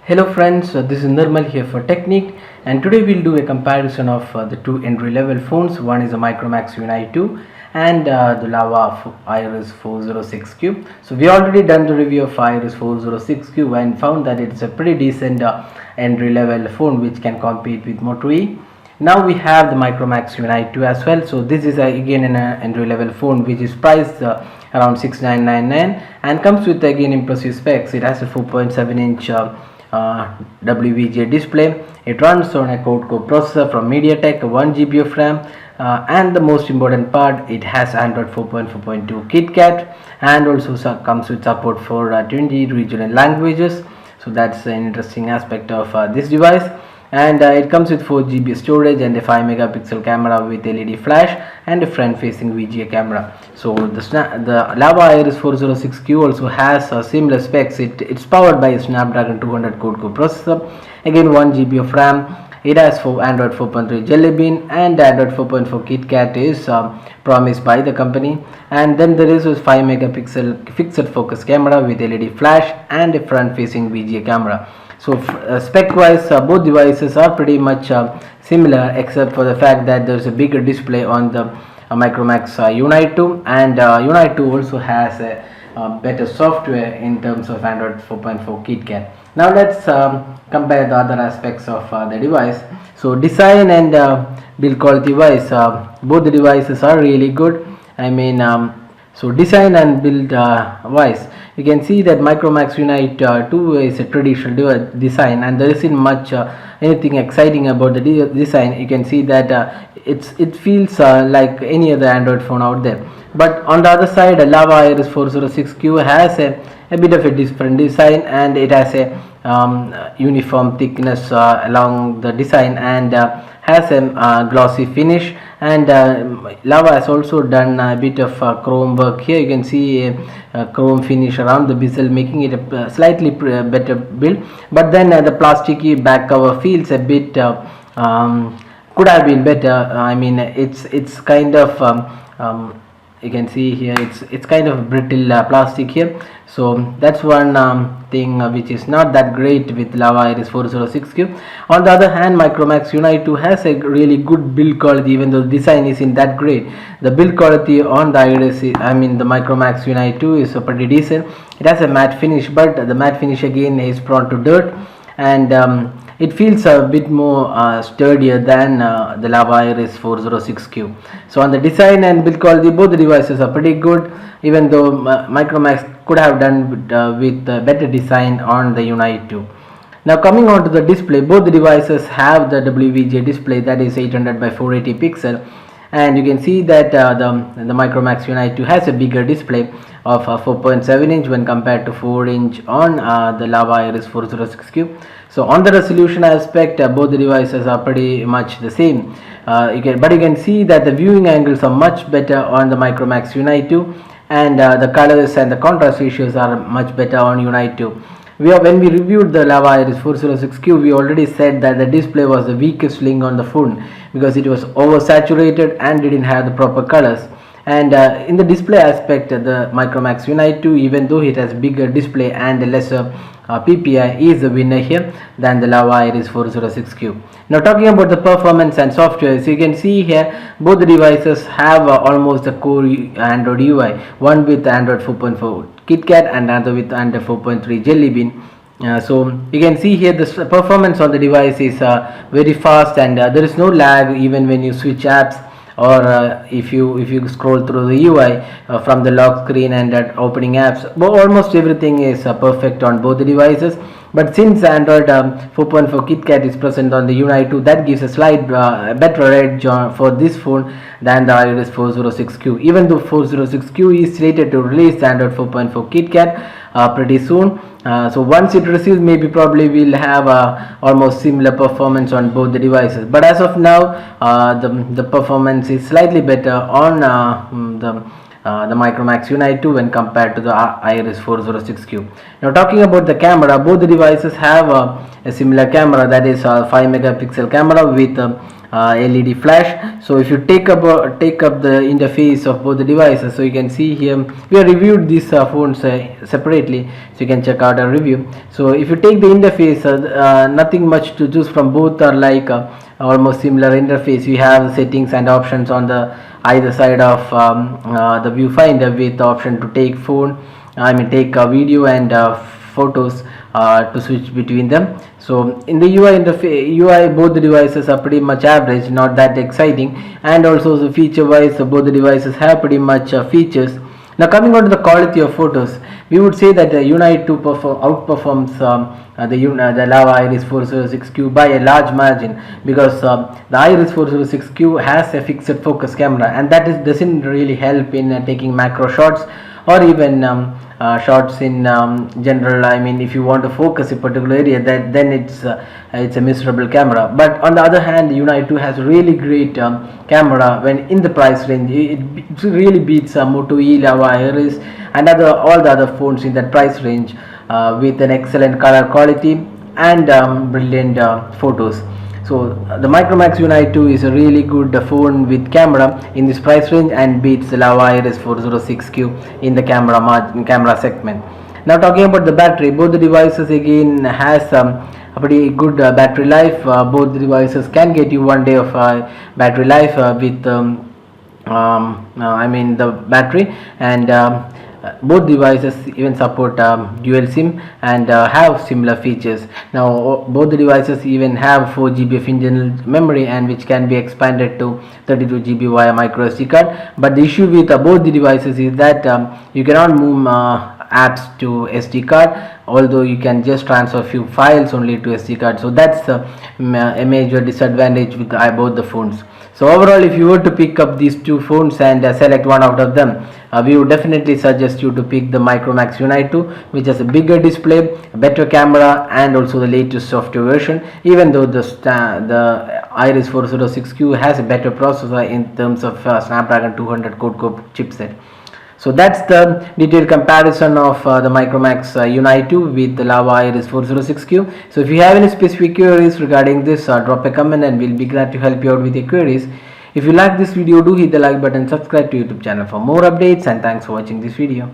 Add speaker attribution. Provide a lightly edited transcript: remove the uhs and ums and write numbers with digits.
Speaker 1: Hello friends, this is Nirmal here for Technique, and today we'll do a comparison of the two entry level phones. One is a Micromax Unite 2 and the Lava Iris 406Q. So we already done the review of Iris 406Q and found that it's a pretty decent entry level phone which can compete with Moto E. Now we have the Micromax Unite 2 as well. So this is again an entry level phone which is priced around 6999 and comes with again impressive specs. It has a 4.7 inch WVGA display. It runs on a quad-core processor from MediaTek, 1 GB of RAM, and the most important part, it has Android 4.4.2 KitKat and also comes with support for 20 regional languages. So that's an interesting aspect of this device. And it comes with 4 GB storage and a 5 megapixel camera with LED flash and a front facing VGA camera. So the Lava Iris 406Q also has similar specs. It's powered by a Snapdragon 200 quad-core processor, again 1 GB of RAM. It has Android 4.3 Jelly Bean and Android 4.4 KitKat is promised by the company. And then there is a 5 megapixel fixed focus camera with LED flash and a front facing VGA camera. So spec wise both devices are pretty much similar, except for the fact that there's a bigger display on the Micromax Unite 2, and Unite 2 also has a better software in terms of Android 4.4 KitKat. Now let's compare the other aspects of the device. So design and build quality wise, both the devices are really good. I mean, so design and build wise, you can see that Micromax Unite 2 is a traditional design, and there isn't much anything exciting about the design. You can see that it feels like any other Android phone out there. But on the other side, Lava Iris 406Q has a bit of a different design, and it has a uniform thickness along the design and has a glossy finish. And Lava has also done a bit of chrome work here. You can see a chrome finish around the bezel, making it a slightly better build. But then the plasticky back cover feels a bit could have been better. I mean, it's kind of you can see here it's kind of brittle plastic here. So that's one thing which is not that great with Lava Iris 406Q. On the other hand, Micromax Unite 2 has a really good build quality, even though the design isn't that great. The build quality on the Iris, the Micromax Unite 2 is pretty decent. It has a matte finish, but the matte finish again is prone to dirt, and it feels a bit more sturdier than the Lava Iris 406Q. So on the design and build quality, both the devices are pretty good, even though Micromax could have done with better design on the Unite 2. Now coming on to the display, both the devices have the WVGA display, that is 800 by 480 pixel, and you can see that the Micromax Unite 2 has a bigger display of 4.7 inch when compared to 4 inch on the Lava Iris 406Q. So on the resolution aspect, both the devices are pretty much the same. But you can see that the viewing angles are much better on the Micromax Unite 2, and the colors and the contrast ratios are much better on Unite 2. When we reviewed the Lava Iris 406Q, we already said that the display was the weakest link on the phone because it was oversaturated and didn't have the proper colors. And in the display aspect, the Micromax Unite 2, even though it has bigger display and a lesser PPI, is the winner here than the Lava Iris 406Q. Now talking about the performance and software, so you can see here both the devices have almost the core Android UI, one with Android 4.4 KitKat and another with Android 4.3 Jelly Bean. So you can see here the performance on the device is very fast, and there is no lag even when you switch apps, or if you scroll through the UI from the lock screen and opening apps. Almost everything is perfect on both the devices. But since Android 4.4 KitKat is present on the Unite 2, that gives a slight better edge for this phone than the Iris 406Q. Even though 406Q is slated to release Android 4.4 KitKat pretty soon, so once it receives, probably we'll have almost similar performance on both the devices. But as of now, the performance is slightly better on the Micromax Unite 2 when compared to the Iris 406Q. Now talking about the camera, both the devices have a similar camera, that is 5 megapixel camera with LED flash. So if you take up the interface of both the devices, so you can see here we have reviewed these phones separately, so you can check out our review. So if you take the interface, nothing much to choose from. Both are like almost similar interface. We have settings and options on the either side of the viewfinder, with the option to take take a video and photos to switch between them. So in the UI, both the devices are pretty much average, not that exciting, and also the feature wise, both the devices have pretty much features. Now coming on to the quality of photos, we would say that the Unite 2 outperforms the Lava Iris 406Q by a large margin, because the Iris 406Q has a fixed focus camera, and that doesn't really help in taking macro shots, or even shots in general. I mean, if you want to focus a particular area, then it's a miserable camera. But on the other hand, Unite 2 has really great camera when in the price range. It really beats Moto E, Lava Iris, and all the other phones in that price range, with an excellent color quality and brilliant photos. So the Micromax Unite 2 is a really good phone with camera in this price range, and beats the Lava Iris 406Q in the camera segment. Now talking about the battery, both the devices again has a pretty good battery life. Both the devices can get you 1 day of battery life with the battery, and both devices even support dual SIM and have similar features. Now both the devices even have 4 GB of internal memory, and which can be expanded to 32 GB via micro SD card. But the issue with both the devices is that you cannot move apps to SD card, although you can just transfer few files only to SD card. So that's a major disadvantage with both the phones. So overall, if you were to pick up these two phones and select one out of them, we would definitely suggest you to pick the Micromax Unite 2, which has a bigger display, a better camera, and also the latest software version, even though the Iris 406Q has a better processor in terms of Snapdragon 200 quad-core chipset. So that's the detailed comparison of the Micromax Unite 2 with the Lava Iris 406Q. So if you have any specific queries regarding this, drop a comment and we'll be glad to help you out with your queries. If you like this video, do hit the like button, subscribe to YouTube channel for more updates, and thanks for watching this video.